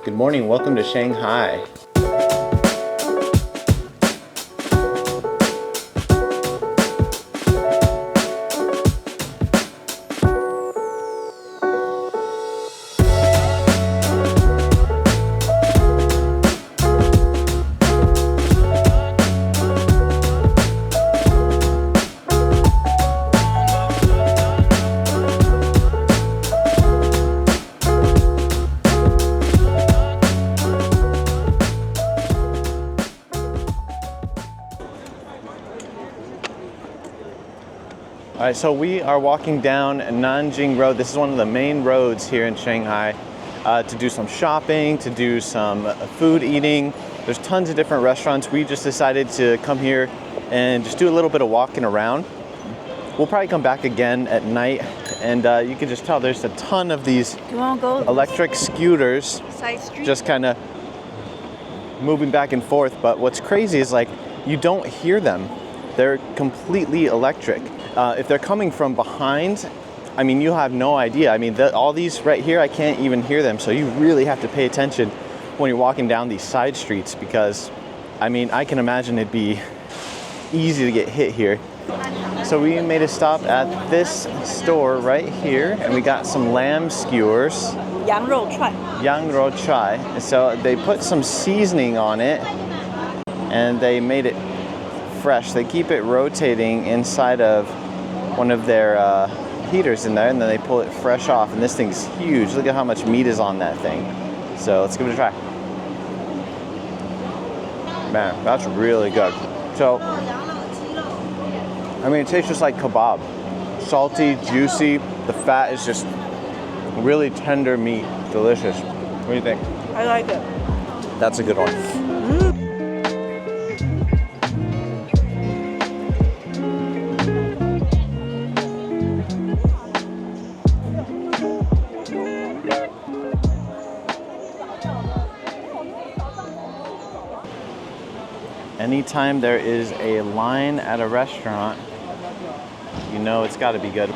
Good morning, welcome to Shanghai. All right, so we are walking down Nanjing Road. This is one of the main roads here in Shanghai to do some shopping, to do some food eating. There's tons of different restaurants. We just decided to come here and just do a little bit of walking around. We'll probably come back again at night, and you can just tell there's a ton of these electric scooters just kind of moving back and forth. But what's crazy is like you don't hear them. They're completely electric. If they're coming from behind, I mean, you have no idea. I mean, all these right here, I can't even hear them. So you really have to pay attention when you're walking down these side streets because, I mean, I can imagine it'd be easy to get hit here. So we made a stop at this store right here, and we got some lamb skewers. Yang Rou Chai. So they put some seasoning on it, and they made it fresh. They keep it rotating inside of one of their heaters in there, and then they pull it fresh off, and this thing's huge. Look at how much meat is on that thing. So let's give it a try. Man, that's really good. So, I mean, it tastes just like kebab. Salty, juicy. The fat is just really tender meat. Delicious. What do you think? I like it. That's a good one. Anytime there is a line at a restaurant, you know it's got to be good.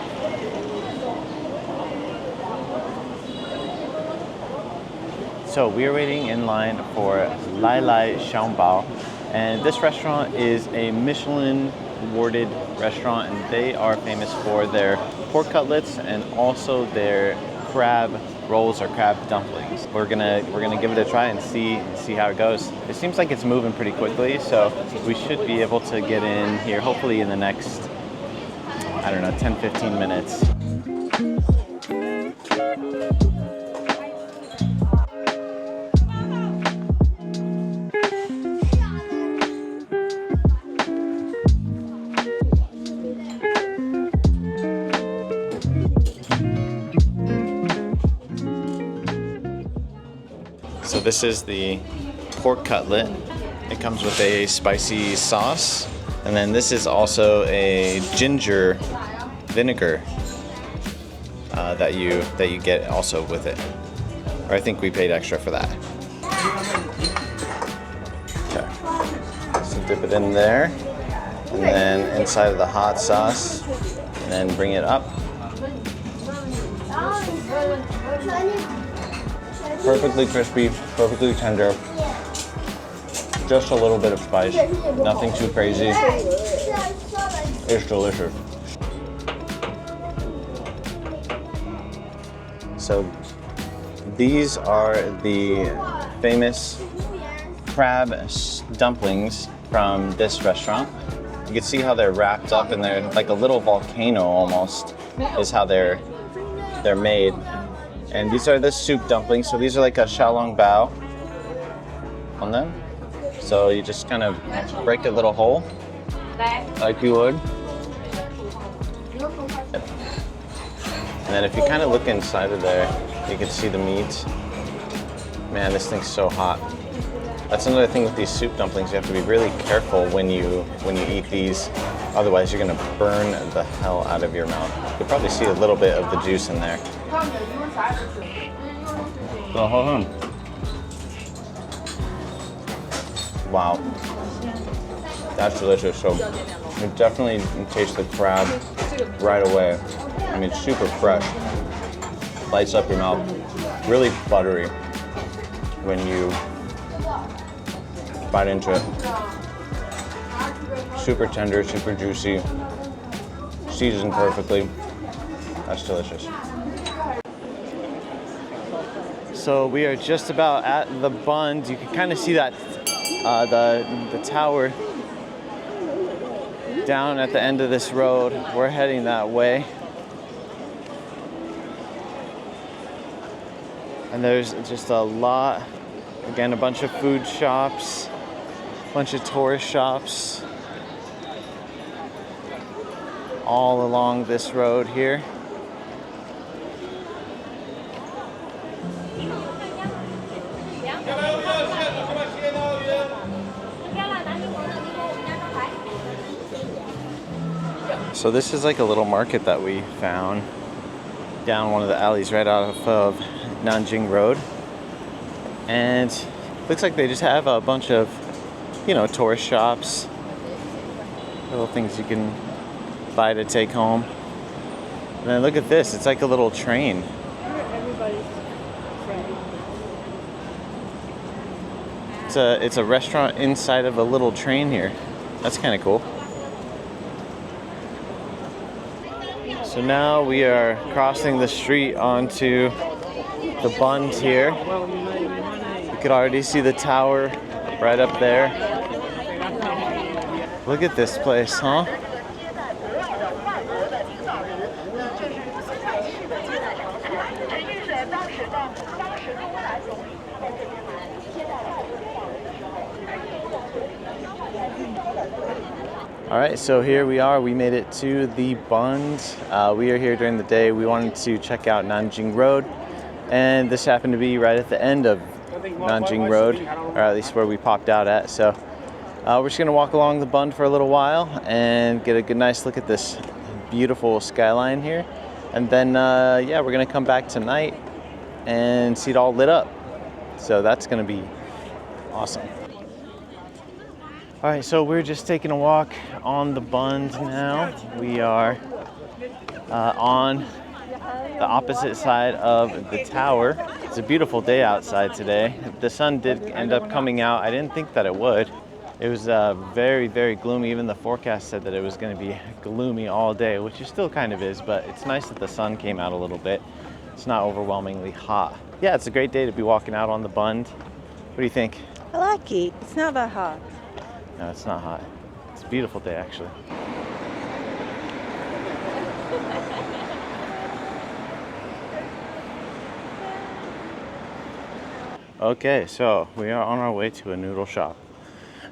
So we are waiting in line for Lailai Xiaolong, and this restaurant is a Michelin awarded restaurant, and they are famous for their pork cutlets and also their crab rolls or crab dumplings. We're gonna give it a try and see how it goes. It seems like it's moving pretty quickly, so we should be able to get in here hopefully in the next, I don't know, 10-15 minutes. So this is the pork cutlet. It comes with a spicy sauce, and then this is also a ginger vinegar that you get also with it. Or I think we paid extra for that. Okay. So dip it in there, and then inside of the hot sauce, and then bring it up. Perfectly crispy, perfectly tender. Just a little bit of spice, nothing too crazy. It's delicious. So these are the famous crab dumplings from this restaurant. You can see how they're wrapped up in there, like a little volcano almost, is how they're made. And these are the soup dumplings. So these are like a xiaolong bao on them. So you just kind of break a little hole, like you would. And then if you kind of look inside of there, you can see the meat. Man, this thing's so hot. That's another thing with these soup dumplings. You have to be really careful when you eat these. Otherwise, you're gonna burn the hell out of your mouth. You'll probably see a little bit of the juice in there. So hold on. Wow, that's delicious. So you definitely taste the crab right away. I mean, super fresh. Lights up your mouth. Really buttery. when you bite into it. Super tender, super juicy, seasoned perfectly. That's delicious. So we are just about at the Bund. You can kind of see that the tower down at the end of this road. We're heading that way. And there's just a lot, again, a bunch of food shops, a bunch of tourist shops all along this road here. So this is like a little market that we found down one of the alleys right out of Nanjing Road. And looks like they just have a bunch of, you know, tourist shops, little things you can buy to take home. And then look at this, it's like a little train. It's a restaurant inside of a little train here. That's kind of cool. So now we are crossing the street onto the Bund here. You could already see the tower right up there. Look at this place, huh? All right, so here we are. We made it to the Bund. We are here during the day. We wanted to check out Nanjing Road, and this happened to be right at the end of Nanjing Road, or at least where we popped out at. So we're just gonna walk along the Bund for a little while and get a good nice look at this beautiful skyline here. And then, yeah, we're gonna come back tonight and see it all lit up. So that's gonna be awesome. All right, so we're just taking a walk on the Bund now. We are on the opposite side of the tower. It's a beautiful day outside today. The sun did end up coming out. I didn't think that it would. It was very, very gloomy. Even the forecast said that it was going to be gloomy all day, which it still kind of is, but it's nice that the sun came out a little bit. It's not overwhelmingly hot. Yeah, it's a great day to be walking out on the Bund. What do you think? I like it. It's not that hot. No, it's not hot. It's a beautiful day, actually. Okay, so we are on our way to a noodle shop.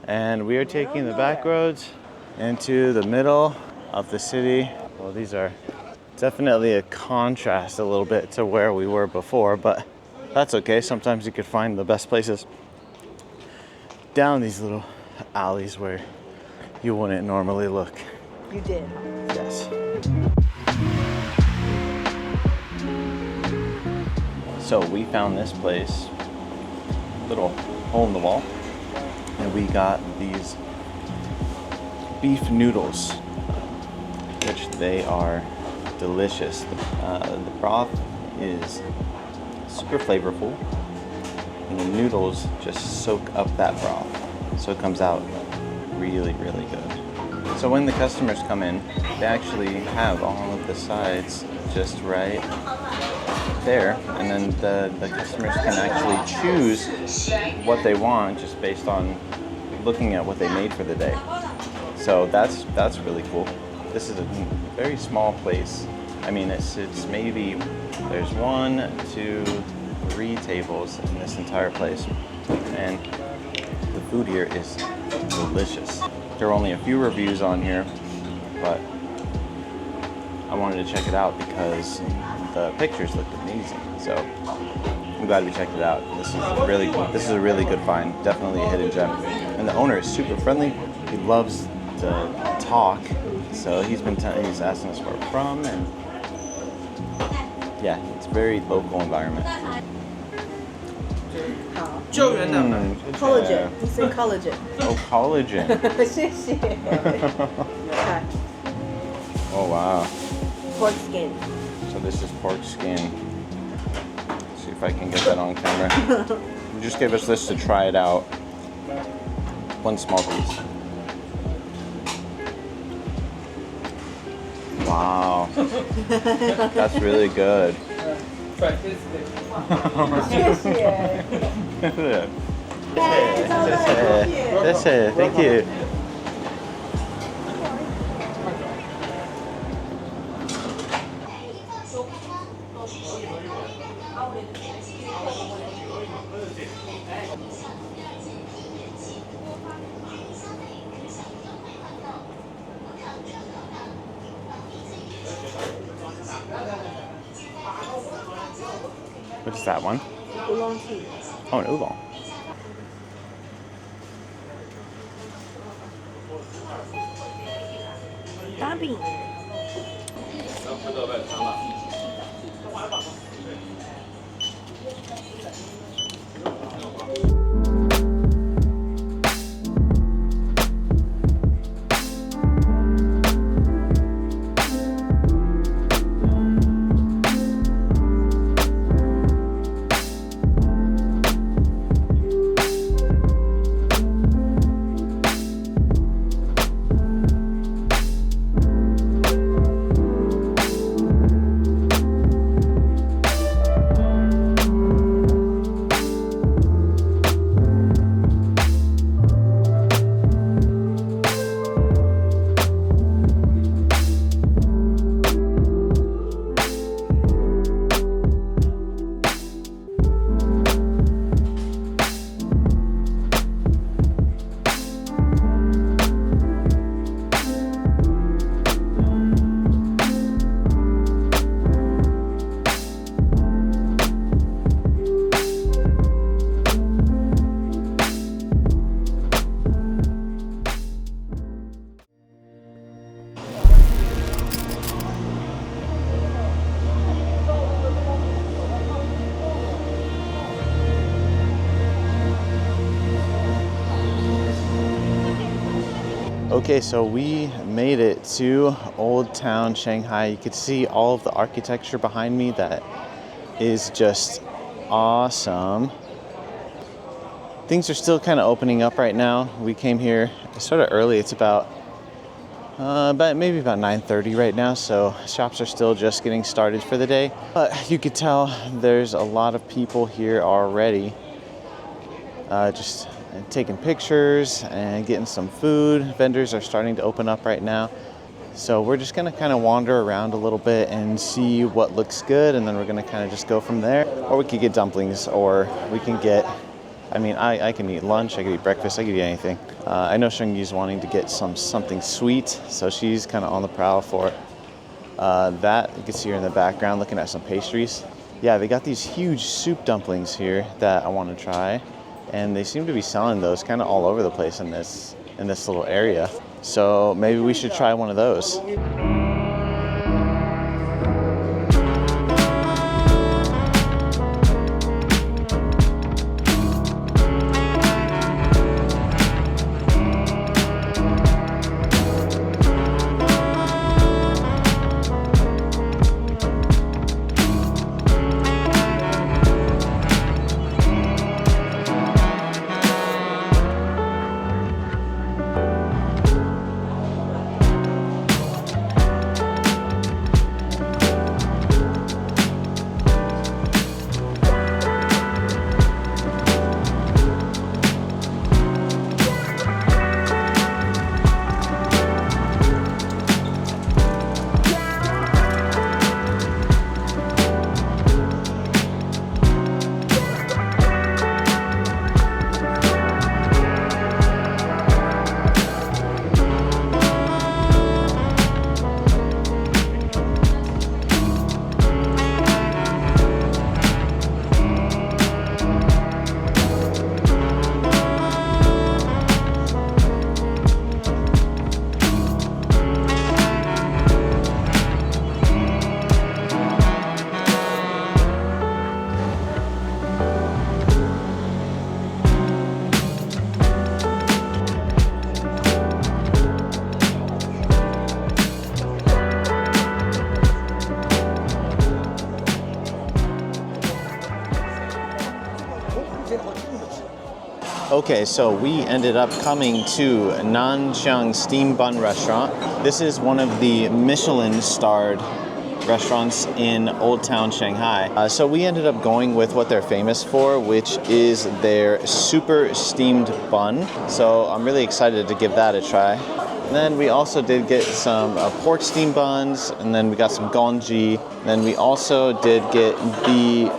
And we are taking the back roads into the middle of the city. Well, these are definitely a contrast a little bit to where we were before, but that's okay. Sometimes you could find the best places down these little alleys where you wouldn't normally look. You did. Yes. So we found this place, little hole in the wall, and we got these beef noodles, which they are delicious. The broth is super flavorful, and the noodles just soak up that broth. So it comes out really, really good. So when the customers come in, they actually have all of the sides just right there, and then the customers can actually choose what they want just based on looking at what they made for the day. So that's really cool. This is a very small place. I mean, it's maybe, there's 1, 2, 3 tables in this entire place, and the food here is delicious. There are only a few reviews on here, but I wanted to check it out because the pictures looked amazing. So I'm glad we checked it out. This is a really good find. Definitely a hidden gem. And the owner is super friendly. He loves to talk, so he's asking us where we're from, and yeah, it's a very local environment. Collagen. You say collagen. Oh, collagen. 谢谢. Okay. Oh, wow. Pork skin. So this is pork skin. See if I can get that on camera. just gave us this to try it out. One small piece. Wow. That's really good. 谢谢 Thank you. What is that one? Oolong tea. Oh, an oolong. Dabbing. Okay, so we made it to Old Town Shanghai. You could see all of the architecture behind me. That is just awesome. Things are still kind of opening up right now. We came here sort of early. It's about maybe about 9:30 right now, so shops are still just getting started for the day. But you could tell there's a lot of people here already. Just taking pictures and getting some food. Vendors are starting to open up right now. So we're just gonna kind of wander around a little bit and see what looks good, and then we're gonna kind of just go from there. Or we could get dumplings, or we can get, I can eat lunch, I could eat breakfast, I could eat anything. I know Shengyi's wanting to get something sweet, so she's kind of on the prowl for it. That, you can see her in the background looking at some pastries. Yeah, they got these huge soup dumplings here that I want to try. And they seem to be selling those kind of all over the place in this little area. So maybe we should try one of those. Okay, so we ended up coming to Nanjing Steam Bun Restaurant. This is one of the Michelin-starred restaurants in Old Town Shanghai. So we ended up going with what they're famous for, which is their super steamed bun. So I'm really excited to give that a try. And then we also did get some pork steamed buns, and then we got some gongji. Then we also did get the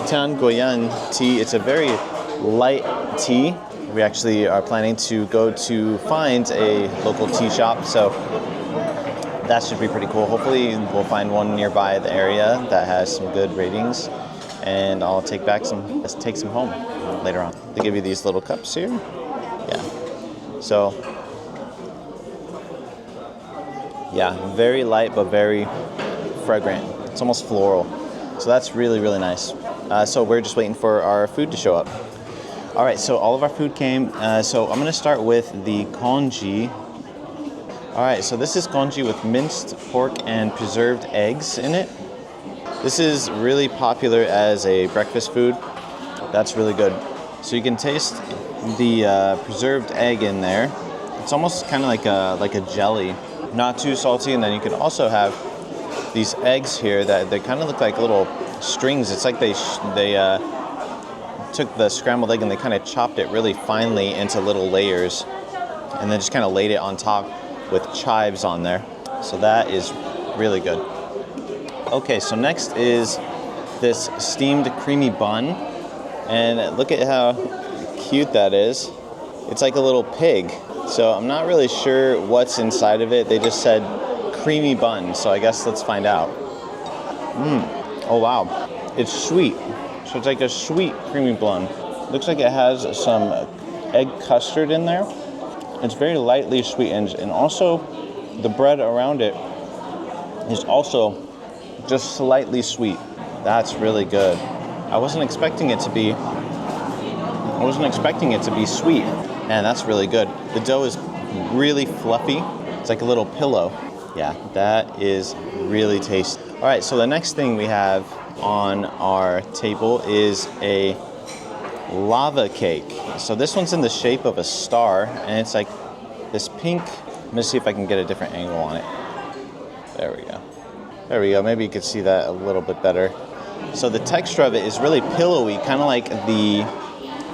Tianguoyan tea. It's a very light tea. We actually are planning to go to find a local tea shop, so that should be pretty cool. Hopefully we'll find one nearby the area that has some good ratings, and I'll take some home later on. They give you these little cups here. Yeah. So yeah, very light but very fragrant. It's almost floral. So that's really, really nice. So we're just waiting for our food to show up. All right, so all of our food came. So I'm gonna start with the congee. All right, so this is congee with minced pork and preserved eggs in it. This is really popular as a breakfast food. That's really good. So you can taste the preserved egg in there. It's almost kind of like a jelly, not too salty. And then you can also have these eggs here that they kind of look like little strings. It's like they took the scrambled egg and they kind of chopped it really finely into little layers, and then just kind of laid it on top with chives on there. So that is really good. Okay, so next is this steamed creamy bun, and look at how cute that is. It's like a little pig. So I'm not really sure what's inside of it. They just said creamy bun, so I guess let's find out. Oh wow, it's sweet. So it's like a sweet creamy bun. Looks like it has some egg custard in there. It's very lightly sweetened, and also the bread around it is also just slightly sweet. That's really good. I wasn't expecting it to be sweet. Man, that's really good. The dough is really fluffy. It's like a little pillow. Yeah, that is really tasty. All right, so the next thing we have on our table is a lava cake. So this one's in the shape of a star, and it's like this pink. Let me see if I can get a different angle on it. There we go. There we go. Maybe you could see that a little bit better. So the texture of it is really pillowy, kind of like the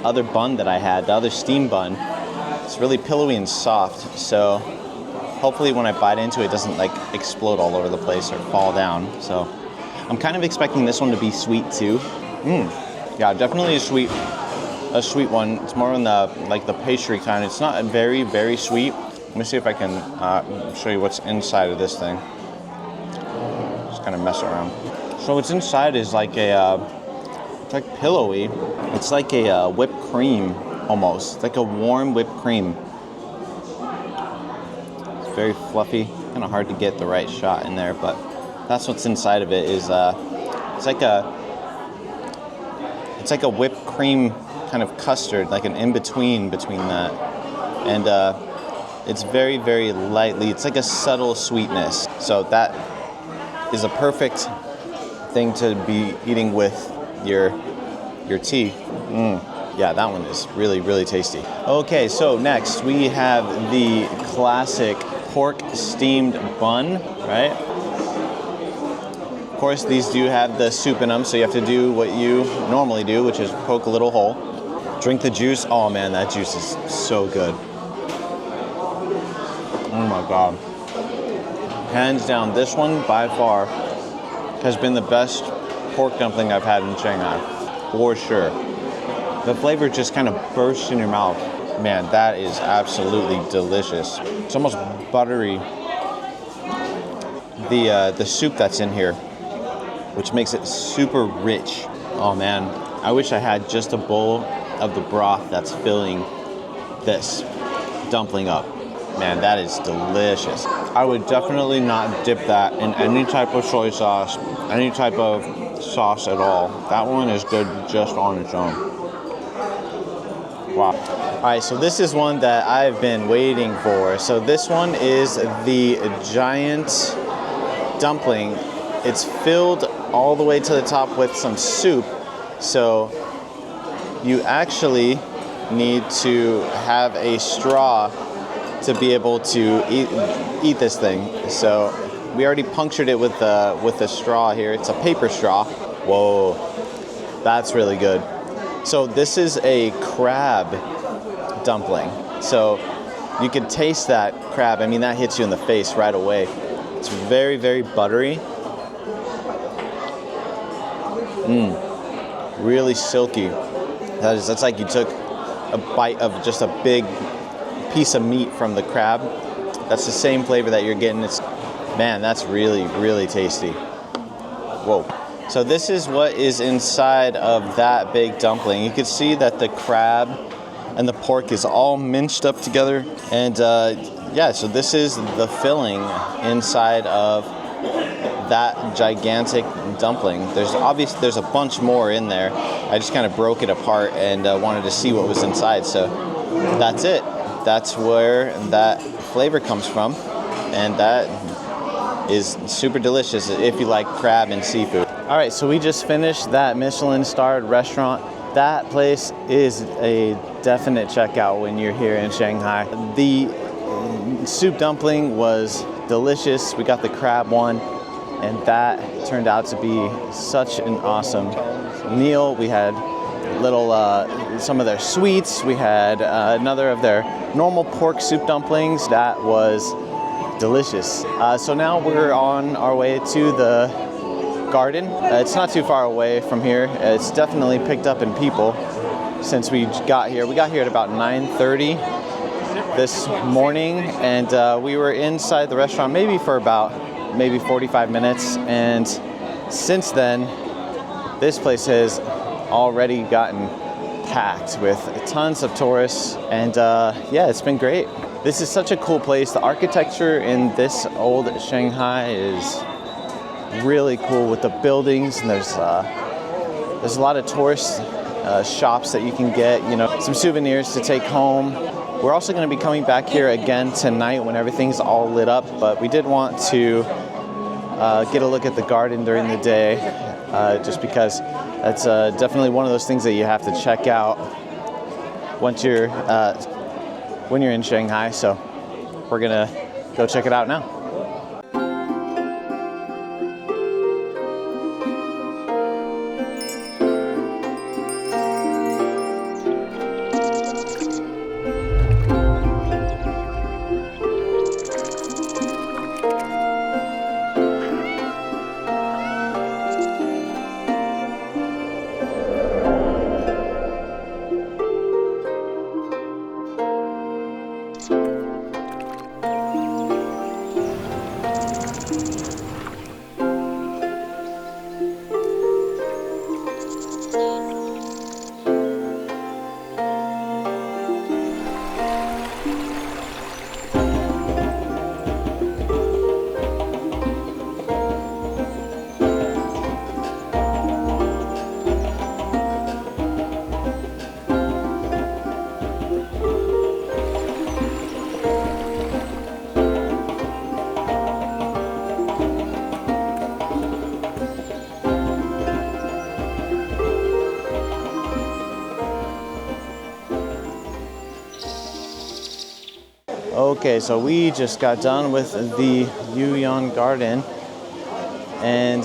other bun that I had, the other steam bun. It's really pillowy and soft. So hopefully when I bite into it, it doesn't like explode all over the place or fall down. So I'm kind of expecting this one to be sweet too. Yeah, definitely a sweet one. It's more on the pastry kind. It's not very, very sweet. Let me see if I can show you what's inside of this thing. Just kind of mess around. So what's inside is like it's like pillowy. It's like a whipped cream almost. It's like a warm whipped cream. It's very fluffy. Kind of hard to get the right shot in there, but that's what's inside of it. Is it's like a whipped cream kind of custard, like an in-between between that, and it's very, very lightly. It's like a subtle sweetness. So that is a perfect thing to be eating with your tea. Yeah, that one is really, really tasty. Okay, so next we have the classic pork steamed bun, right? Of course, these do have the soup in them, so you have to do what you normally do, which is poke a little hole. Drink the juice. Oh man, that juice is so good. Oh my God. Hands down, this one by far has been the best pork dumpling I've had in Shanghai, for sure. The flavor just kind of bursts in your mouth. Man, that is absolutely delicious. It's almost buttery. The soup that's in here, which makes it super rich. Oh man, I wish I had just a bowl of the broth that's filling this dumpling up. Man, that is delicious. I would definitely not dip that in any type of soy sauce, any type of sauce at all. That one is good just on its own. Wow. All right, so this is one that I've been waiting for. So this one is the giant dumpling. It's filled all the way to the top with some soup. So you actually need to have a straw to be able to eat this thing. So we already punctured it with a straw here. It's a paper straw. Whoa, that's really good. So this is a crab dumpling. So you can taste that crab. I mean, that hits you in the face right away. It's very, very buttery. Really silky. That's like you took a bite of just a big piece of meat from the crab. That's the same flavor that you're getting. Man, that's really, really tasty. Whoa. So this is what is inside of that big dumpling. You can see that the crab and the pork is all minced up together. And yeah, so this is the filling inside of that gigantic dumpling. There's a bunch more in there. I just kind of broke it apart and wanted to see what was inside. So that's it. That's where that flavor comes from. And that is super delicious if you like crab and seafood. All right, so we just finished that Michelin-starred restaurant. That place is a definite checkout when you're here in Shanghai. The soup dumpling was delicious. We got the crab one, and that turned out to be such an awesome meal. We had some of their sweets. We had another of their normal pork soup dumplings. That was delicious. So now we're on our way to the garden. It's not too far away from here. It's definitely picked up in people since we got here. We got here at about 9:30 this morning, and we were inside the restaurant maybe for about 45 minutes. And since then, this place has already gotten packed with tons of tourists, and yeah, it's been great. This is such a cool place. The architecture in this old Shanghai is really cool with the buildings, and there's a lot of tourist shops that you can get, some souvenirs to take home. We're also going to be coming back here again tonight when everything's all lit up, but we did want to get a look at the garden during the day, just because that's definitely one of those things that you have to check out when you're in Shanghai. So we're gonna go check it out now. Okay, so we just got done with the Yuyuan Garden, and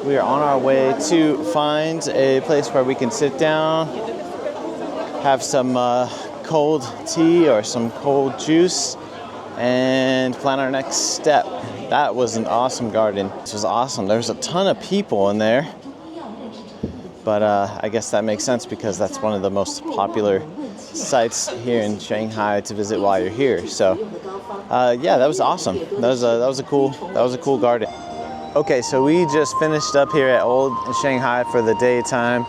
we are on our way to find a place where we can sit down, have some cold tea or some cold juice, and plan our next step. That was an awesome garden. This was awesome. There's a ton of people in there, but I guess that makes sense because that's one of the most popular sites here in Shanghai to visit while you're here. So yeah, that was awesome. That was a cool garden. Okay, so we just finished up here at Old Shanghai for the daytime.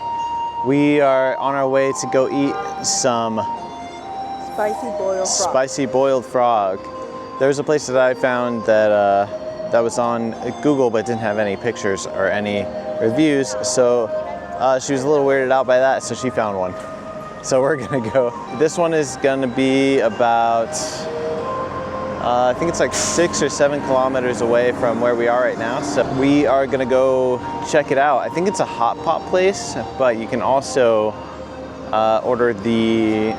We are on our way to go eat some spicy boiled frog. There's a place that I found that was on Google but didn't have any pictures or any reviews, so she was a little weirded out by that, so she found one. So we're gonna go. This one is gonna be about, I think it's like 6 or 7 kilometers away from where we are right now. So we are gonna go check it out. I think it's a Hotpot place, but you can also ordered the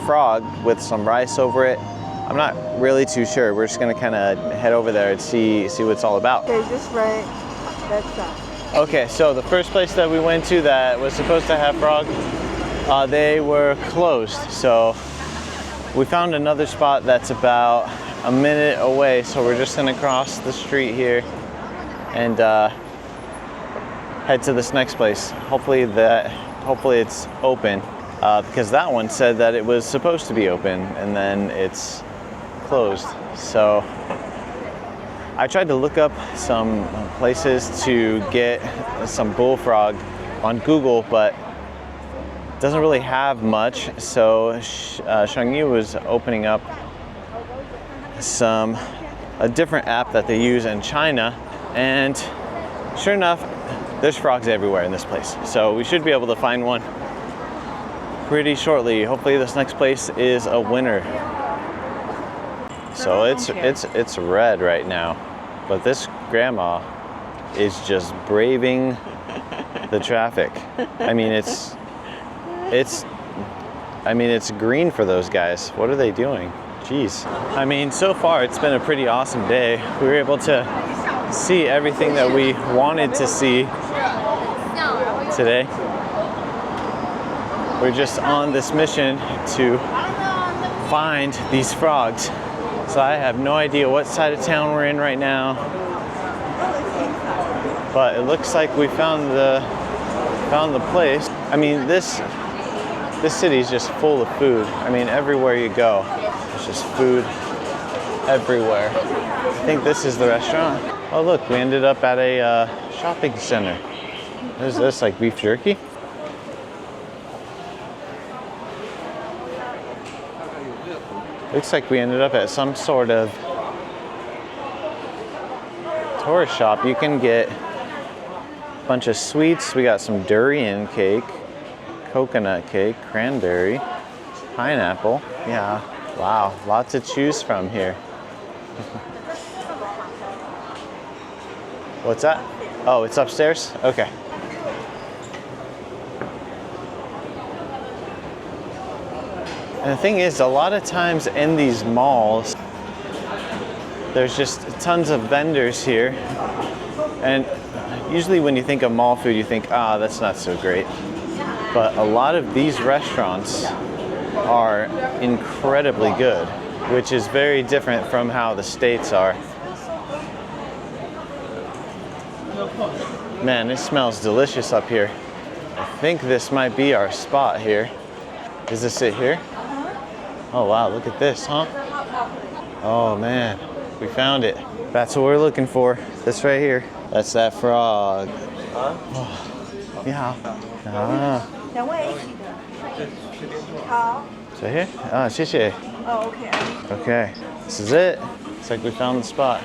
frog with some rice over it. I'm not really too sure. We're just gonna kind of head over there and see what it's all about. Okay, just right. That's that. Okay, so the first place that we went to that was supposed to have frog, they were closed. So we found another spot that's about a minute away. So we're just gonna cross the street here and head to this next place. Hopefully it's open, because that one said that it was supposed to be open and then it's closed. So I tried to look up some places to get some bullfrog on Google, but it doesn't really have much. So Shangyu was opening up a different app that they use in China, and sure enough, there's frogs everywhere in this place. So we should be able to find one pretty shortly. Hopefully this next place is a winner. So it's red right now, but this grandma is just braving the traffic. I mean, it's green for those guys. What are they doing? Jeez. I mean, so far it's been a pretty awesome day. We were able to see everything that we wanted to see today. We're just on this mission to find these frogs. So I have no idea what side of town we're in right now, but it looks like we found the place. I mean, this city is just full of food. I mean, everywhere you go, there's just food everywhere. I think this is the restaurant. Oh look, we ended up at a shopping center. What is this, like beef jerky? Looks like we ended up at some sort of tourist shop. You can get a bunch of sweets. We got some durian cake, coconut cake, cranberry, pineapple. Yeah, wow, lots to choose from here. What's that? Oh, it's upstairs? Okay. And the thing is, a lot of times in these malls, there's just tons of vendors here. And usually when you think of mall food, you think, that's not so great. But a lot of these restaurants are incredibly good, which is very different from how the States are. Man, it smells delicious up here. I think this might be our spot here. Is this it here? Oh wow, look at this, huh? Oh man, we found it. That's what we're looking for. This right here. That's that frog. Oh, yeah. Ah. 两位一起的。好。 Is that here? Ah, 谢谢. Oh, okay. Okay, this is it. It's like we found the spot.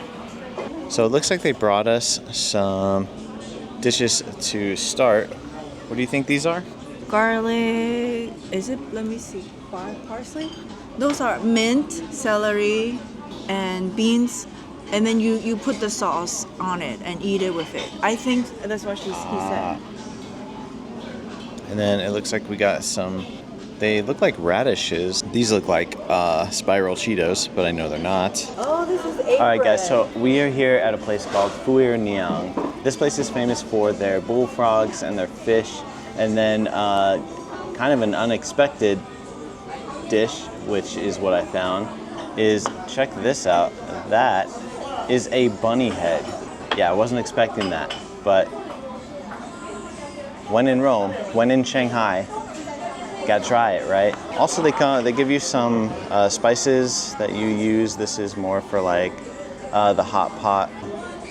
So it looks like they brought us some dishes to start. What do you think these are? Garlic. Is it? Let me see. Parsley. Those are mint, celery, and beans. And then you put the sauce on it and eat it with it. I think that's what he said. And then it looks like we got some, they look like radishes. These look like spiral Cheetos, but I know they're not. Oh, this is egg All right, guys, bread. so we are here at a place called Niang. This place is famous for their bullfrogs and their fish, and then kind of an unexpected dish, which is what I found, is, check this out. That is a bunny head. Yeah, I wasn't expecting that, but when in Rome, when in Shanghai, gotta try it, right? Also, they give you some spices that you use. This is more for like the hot pot.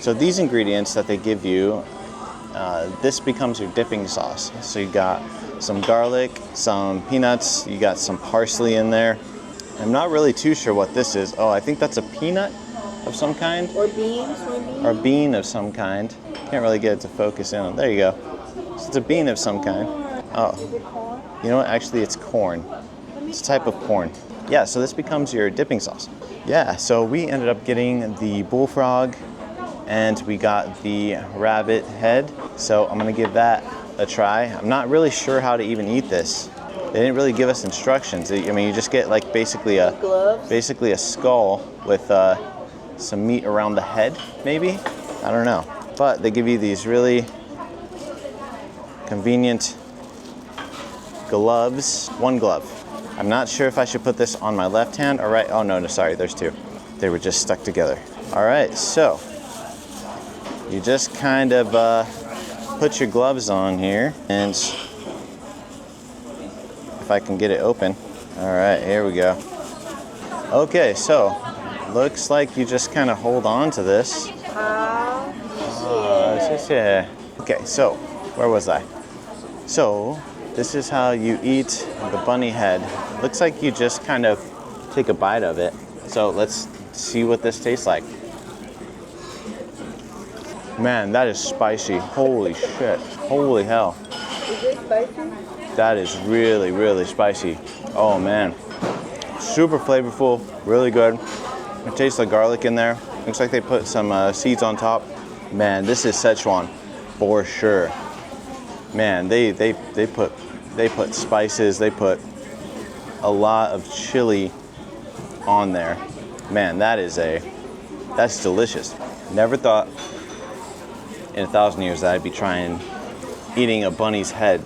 So these ingredients that they give you, this becomes your dipping sauce. So you got some garlic, some peanuts, you got some parsley in there. I'm not really too sure what this is. Oh, I think that's a peanut of some kind. Or beans, soybean. Or bean of some kind. Can't really get it to focus in on. There you go. So it's a bean of some kind. Oh, you know what? Actually, it's corn. It's a type of corn. Yeah, so this becomes your dipping sauce. Yeah, so we ended up getting the bullfrog and we got the rabbit head. So I'm gonna give that a try. I'm not really sure how to even eat this. They didn't really give us instructions. I mean, you just get like basically a skull with some meat around the head, maybe? I don't know. But they give you these really convenient gloves. One glove. I'm not sure if I should put this on my left hand or right. Oh, no, sorry, there's two. They were just stuck together. All right, so you just kind of put your gloves on here, and if I can get it open. All right, here we go. Okay, so looks like you just kind of hold on to this. Okay, so where was I? So this is how you eat the bunny head. Looks like you just kind of take a bite of it. So let's see what this tastes like. Man, that is spicy. Holy shit. Holy hell. Is it spicy? That is really, really spicy. Oh man. Super flavorful, really good. It tastes like garlic in there. Looks like they put some seeds on top. Man, this is Szechuan for sure. Man, they put spices, they put a lot of chili on there. Man, that's delicious. Never thought in 1,000 years that I'd be eating a bunny's head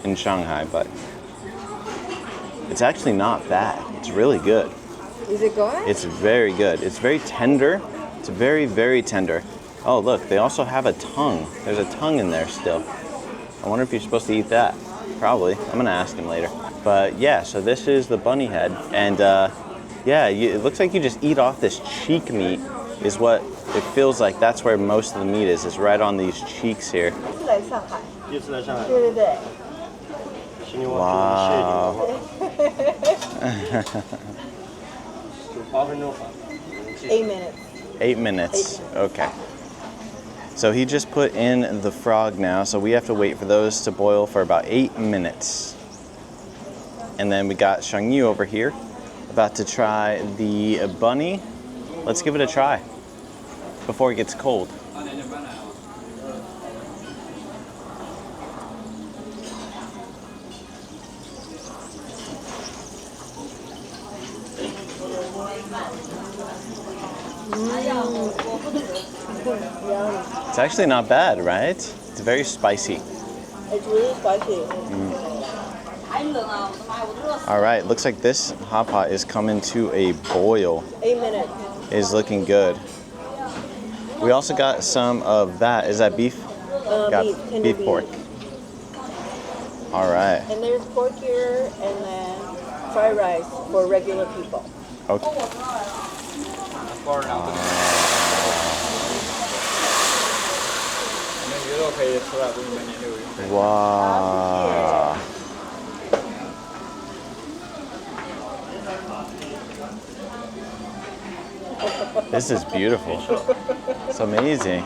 in Shanghai, but it's actually not bad. It's really good. Is it good? It's very good. It's very tender. It's very, very tender. Oh, look, they also have a tongue. There's a tongue in there still. I wonder if you're supposed to eat that. Probably. I'm gonna ask him later. But yeah, so this is the bunny head, and yeah, it looks like you just eat off this cheek meat, is what it feels like. That's where most of the meat is right on these cheeks here. Wow. 8 minutes. 8 minutes. Okay. So he just put in the frog now, so we have to wait for those to boil for about 8 minutes. And then we got Xiang over here, about to try the bunny. Let's give it a try before it gets cold. It's actually not bad, right? It's very spicy. It's really spicy. All right, looks like this hot pot is coming to a boil. 8 minutes. Is looking good. We also got some of that. Is that beef? Got beef pork. All right. And there's pork here, and then fried rice for regular people. Okay. Wow. This is beautiful. It's amazing.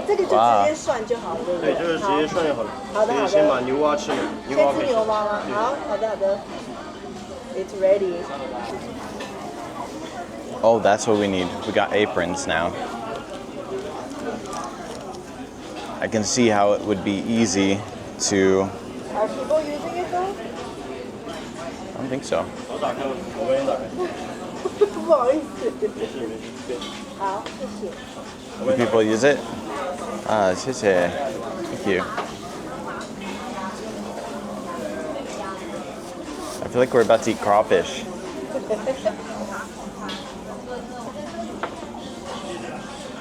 这个就直接涮就好了，对不对？对，就是直接涮就好了。好的，好的。先把牛蛙吃了，牛蛙先吃牛蛙吗？好，好的，好的。It's ready. Oh, that's what we need. We got aprons now. I can see how it would be easy to... Are people using it though? I don't think so. 手打开，我帮你打开。不好意思。没事没事。好，谢谢。 Do people use it? 谢谢. Thank you. I feel like we're about to eat crawfish.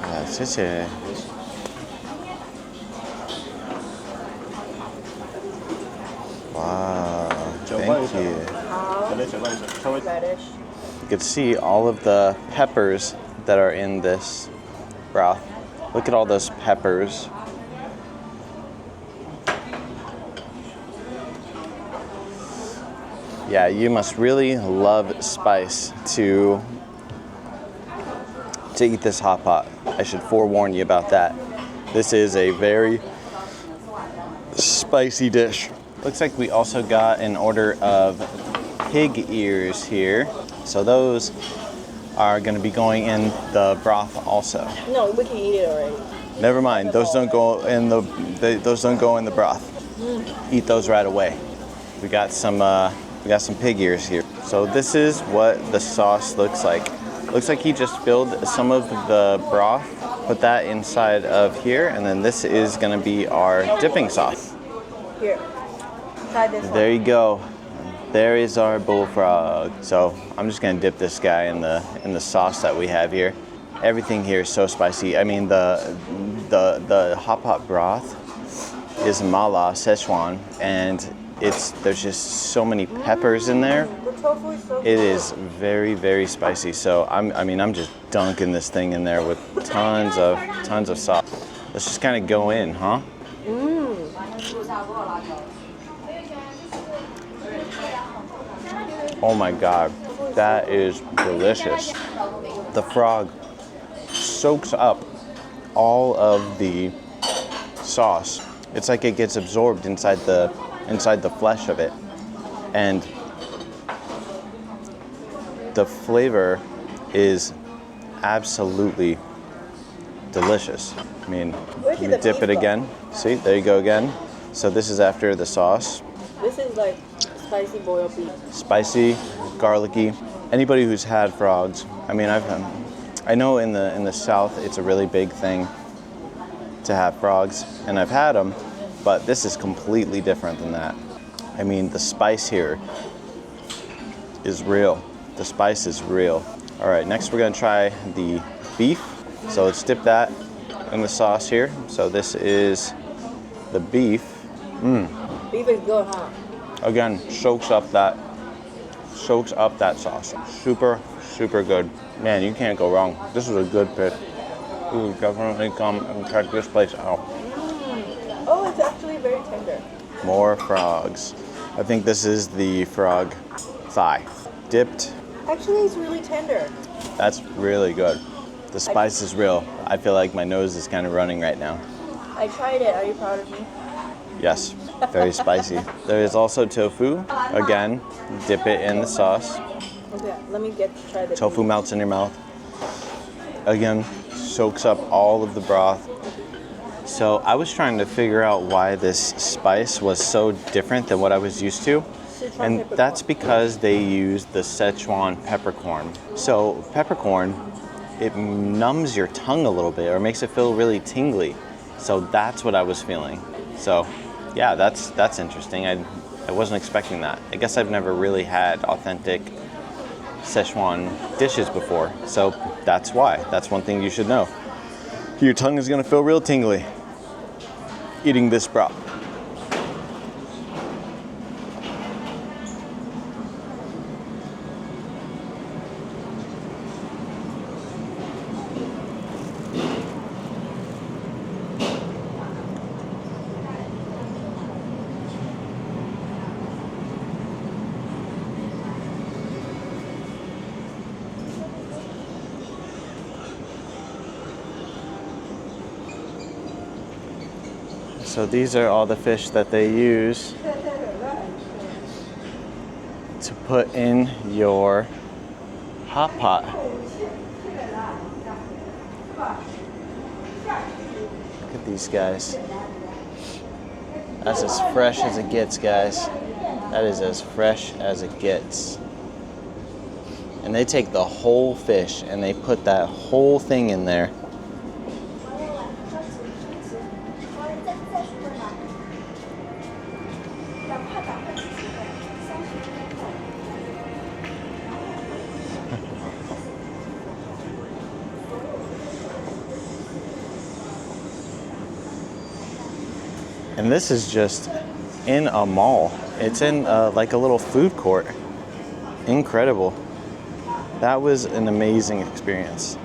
Ah, 谢谢. Wow, thank you. Radish. You can see all of the peppers that are in this broth. Look at all those peppers. Yeah, you must really love spice to eat this hot pot. I should forewarn you about that. This is a very spicy dish. Looks like we also got an order of pig ears here. So those are going to be going in the broth also. No, we can eat it already. Never mind. Those don't go in the broth. Eat those right away. We got some pig ears here. So this is what the sauce looks like. Looks like he just filled some of the broth, put that inside of here, and then this is gonna be our dipping sauce. Here, try this one. There you go. There is our bullfrog. So I'm just gonna dip this guy in the sauce that we have here. Everything here is so spicy. I mean, the Hotpot broth is mala Szechuan, and there's just so many peppers in there. The tofu is so It is very, very spicy. So I'm just dunking this thing in there with tons of sauce. Let's just kind of go in, huh? Oh my God, that is delicious. The frog soaks up all of the sauce. It's like it gets absorbed inside the flesh of it, and the flavor is absolutely delicious. I mean, Where's you the dip beef it from? again. See, there you go again. So this is after the sauce. This is like spicy boiled beef. Spicy, garlicky. Anybody who's had frogs, I mean, I know in the South it's a really big thing to have frogs, and I've had them, but this is completely different than that. I mean, the spice here is real. The spice is real. All right, next we're gonna try the beef. So let's dip that in the sauce here. So this is the beef. Beef is good, huh? Again, soaks up that sauce. Super, super good. Man, you can't go wrong. This is a good pick. Ooh, definitely come and check this place out. Oh, it's actually very tender. More frogs. I think this is the frog thigh. Dipped. Actually, it's really tender. That's really good. The spice is real. I feel like my nose is kind of running right now. I tried it. Are you proud of me? Yes, very spicy. There is also tofu. Again, dip it in the sauce. Okay, let me try the Tofu melts in your mouth. Again, soaks up all of the broth. So I was trying to figure out why this spice was so different than what I was used to. And that's because they use the Szechuan peppercorn. So peppercorn, it numbs your tongue a little bit or makes it feel really tingly. So that's what I was feeling. So yeah, that's interesting. I wasn't expecting that. I guess I've never really had authentic Szechuan dishes before. So that's why. That's one thing you should know. Your tongue is gonna feel real tingly eating this broth. So these are all the fish that they use to put in your hot pot. Look at these guys. That's as fresh as it gets, guys. That is as fresh as it gets. And they take the whole fish and they put that whole thing in there. And this is just in a mall. It's in like a little food court. Incredible. That was an amazing experience. This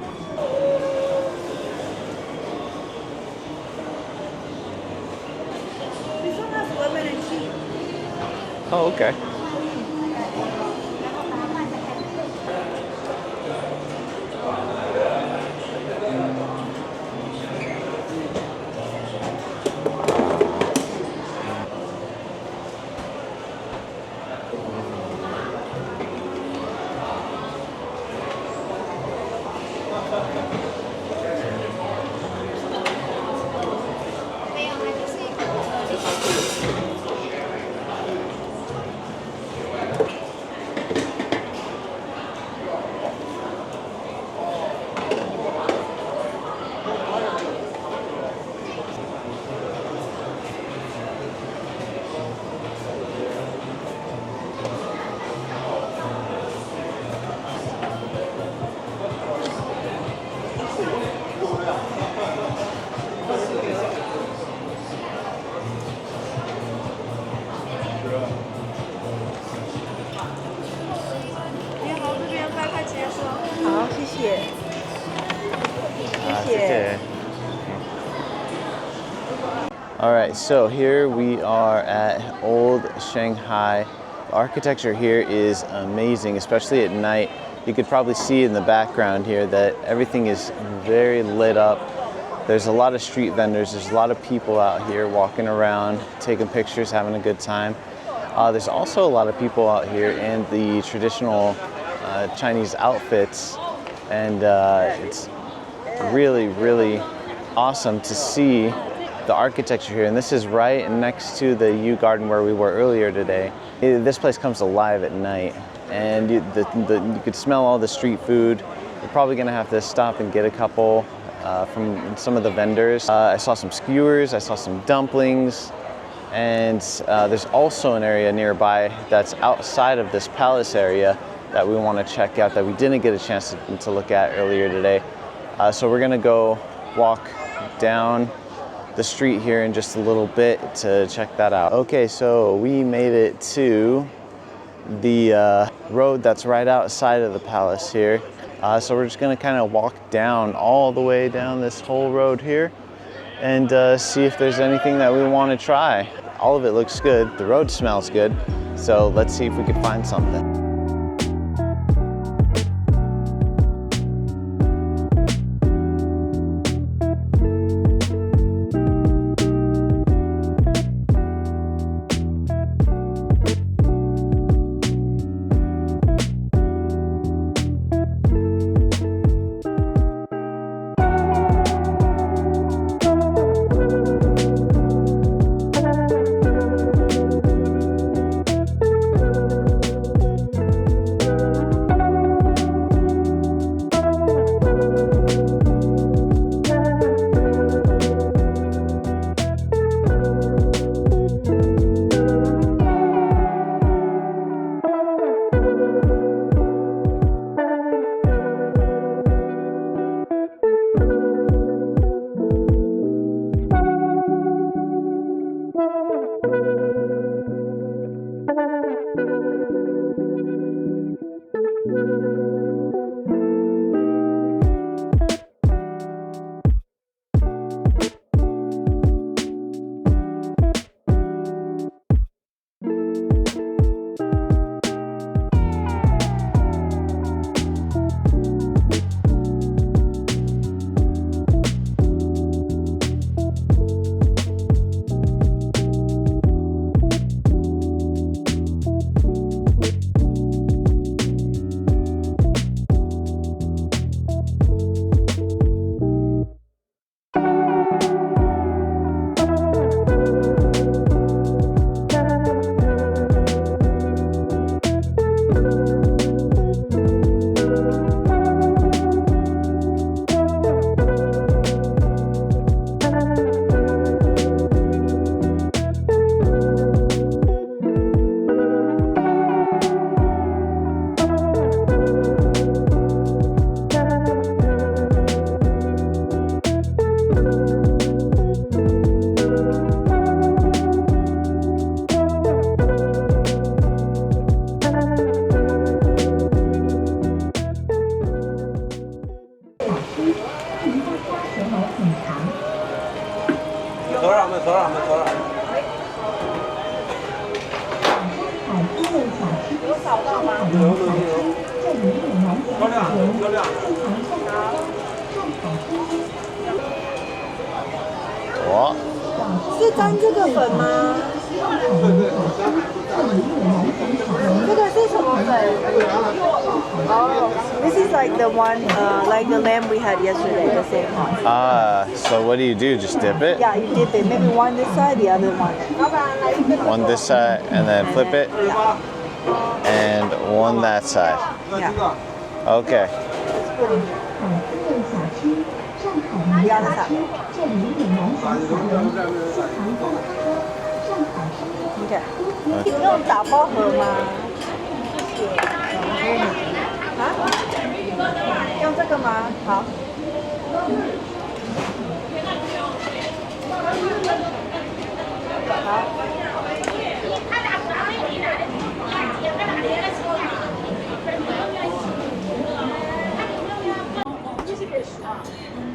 one has lemon and cheese. Oh, okay. All right, so here we are at Old Shanghai. The architecture here is amazing, especially at night. You could probably see in the background here that everything is very lit up. There's a lot of street vendors. There's a lot of people out here walking around, taking pictures, having a good time. There's also a lot of people out here in the traditional Chinese outfits, and it's really, really awesome to see the architecture here. And this is right next to the Yuyuan Garden where we were earlier today. This place comes alive at night, and you could smell all the street food. You're probably gonna have to stop and get a couple from some of the vendors. I saw some skewers, I saw some dumplings, and there's also an area nearby that's outside of this palace area that we want to check out that we didn't get a chance to look at earlier today. So we're gonna go walk down the street here in just a little bit to check that out. Okay, so we made it to the road that's right outside of the palace here. So we're just gonna kind of walk down all the way down this whole road here and see if there's anything that we want to try. All of it looks good. The road smells good. So let's see if we can find something.是沾这个粉吗？这个是什么粉？ Oh, this is like the one, like the lamb we had yesterday, the same one. So what do? Just dip it? Yeah, you dip it. Maybe one this side, the other one. One this side, and then flip it, Yeah. and one that side. Yeah. Okay. The other side. Okay. 用打包盒吗？啊？用这个吗？好。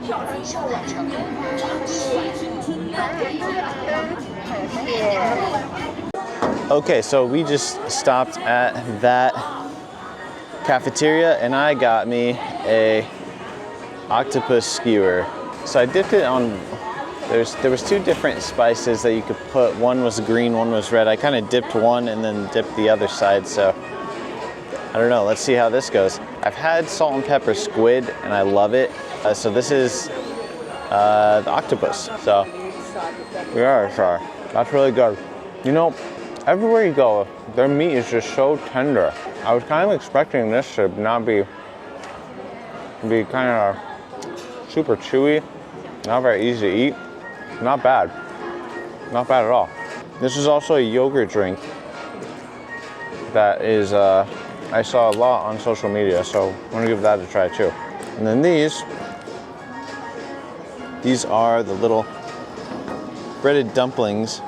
漂亮小晚上， Okay, so we just stopped at that cafeteria and I got me a octopus skewer. So I dipped it on, there was two different spices that you could put. One was green, one was red. I kind of dipped one and then dipped the other side. So I don't know, let's see how this goes. I've had salt and pepper squid and I love it. So this is the octopus. So we are sure. That's really good. You know, everywhere you go, their meat is just so tender. I was kind of expecting this to not be kind of super chewy, not very easy to eat. Not bad. Not bad at all. This is also a yogurt drink that is, I saw a lot on social media, so I'm gonna give that a try too. And then these are the little breaded dumplings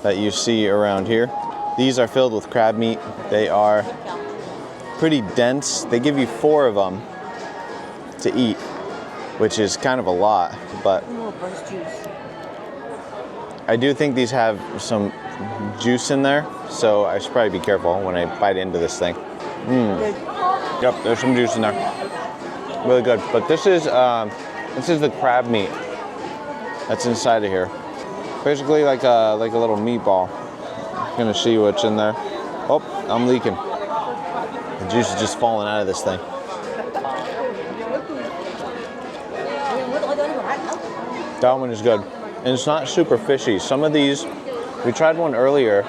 that you see around here. These are filled with crab meat. They are pretty dense. They give you 4 of them to eat, which is kind of a lot, but I do think these have some juice in there, so I should probably be careful when I bite into this thing. Yep, there's some juice in there. Really good. But this is the crab meat that's inside of here. Basically like a little meatball. Gonna see what's in there. Oh, I'm leaking. The juice is just falling out of this thing. That one is good. And it's not super fishy. Some of these, we tried one earlier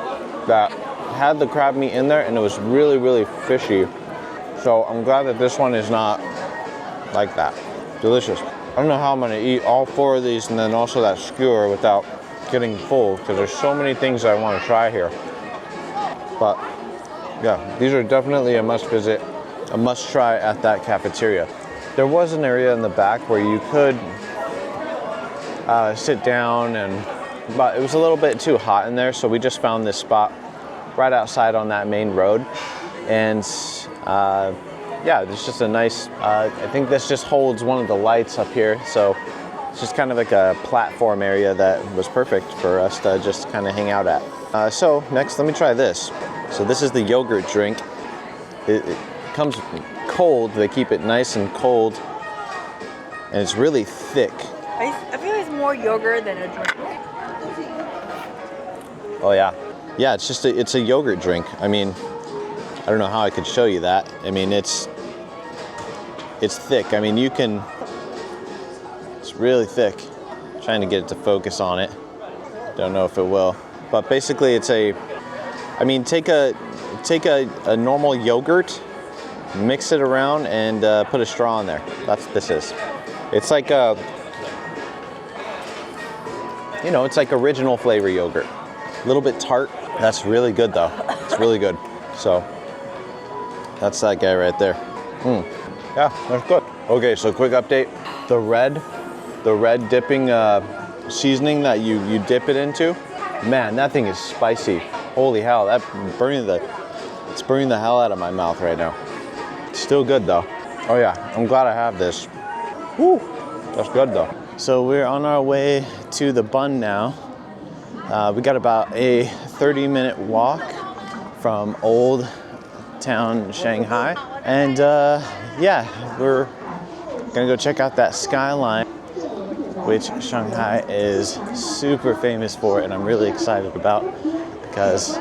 that had the crab meat in there and it was really, really fishy. So I'm glad that this one is not like that. Delicious. I don't know how I'm gonna eat all 4 of these and then also that skewer without getting full, because there's so many things I want to try here. But yeah, these are definitely a must visit, a must try at that cafeteria. There was an area in the back where you could sit down, but it was a little bit too hot in there, so we just found this spot right outside on that main road. And yeah, it's just a nice, I think this just holds one of the lights up here, so it's just kind of like a platform area that was perfect for us to just kind of hang out at. So next, let me try this. So this is the yogurt drink. It comes cold. They keep it nice and cold, and it's really thick. I feel it's more yogurt than a drink. Oh yeah, yeah. It's a yogurt drink. I mean, I don't know how I could show you that. I mean, it's thick. I mean, you can. It's really thick. I'm trying to get it to focus on it. Don't know if it will. But basically it's I mean, take a normal yogurt, mix it around and put a straw in there. That's what this is. It's like it's like original flavor yogurt. A little bit tart. That's really good though. It's really good. So that's that guy right there. Yeah, that's good. Okay, so quick update. The red dipping seasoning that you dip it into, man, that thing is spicy. Holy hell, it's burning the hell out of my mouth right now. It's still good though. Oh yeah, I'm glad I have this. Woo, that's good though. So we're on our way to the Bund now. We got about a 30-minute walk from Old Town Shanghai. And yeah, we're gonna go check out that skyline, which Shanghai is super famous for, and I'm really excited about, because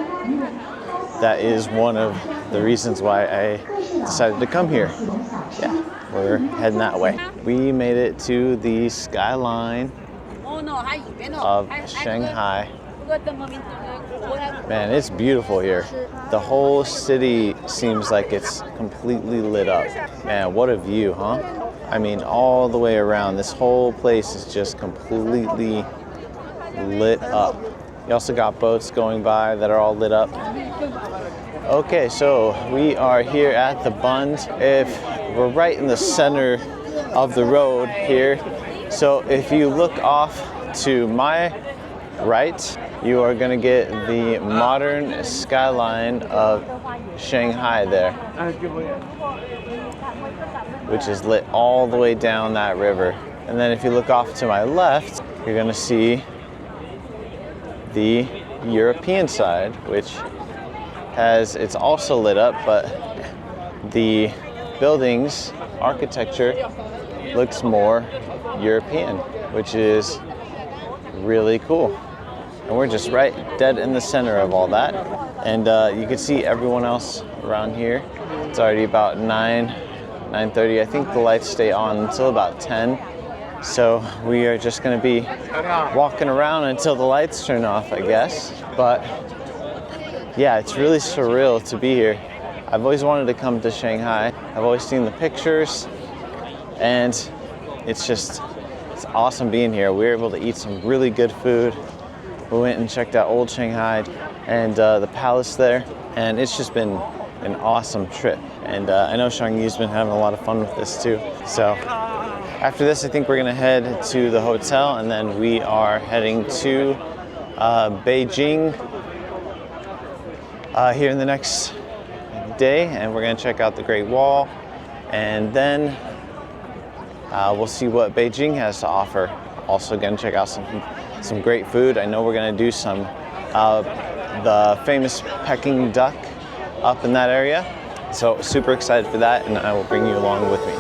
that is one of the reasons why I decided to come here. Yeah, we're heading that way. We made it to the skyline of Shanghai. Man, it's beautiful here. The whole city seems like it's completely lit up. Man, what a view, huh? I mean, all the way around, this whole place is just completely lit up. You also got boats going by that are all lit up. Okay, so we are here at the Bund. We're right in the center of the road here. So if you look off to my right, you are gonna get the modern skyline of Shanghai there, which is lit all the way down that river. And then if you look off to my left, you're gonna see the European side, which it's also lit up, but the buildings architecture looks more European, which is really cool. And we're just right dead in the center of all that. And you can see everyone else around here. It's already about 9:30. I think the lights stay on until about 10. So we are just gonna be walking around until the lights turn off, I guess. But yeah, it's really surreal to be here. I've always wanted to come to Shanghai. I've always seen the pictures, and it's awesome being here. We were able to eat some really good food. We went and checked out Old Shanghai and the palace there, and it's just been an awesome trip. And I know Shang-Yi's been having a lot of fun with this too. So after this, I think we're gonna head to the hotel, and then we are heading to Beijing here in the next day, and we're gonna check out the Great Wall, and then we'll see what Beijing has to offer. Also gonna check out some great food. I know we're gonna do some the famous Peking duck up in that area. So super excited for that, and I will bring you along with me.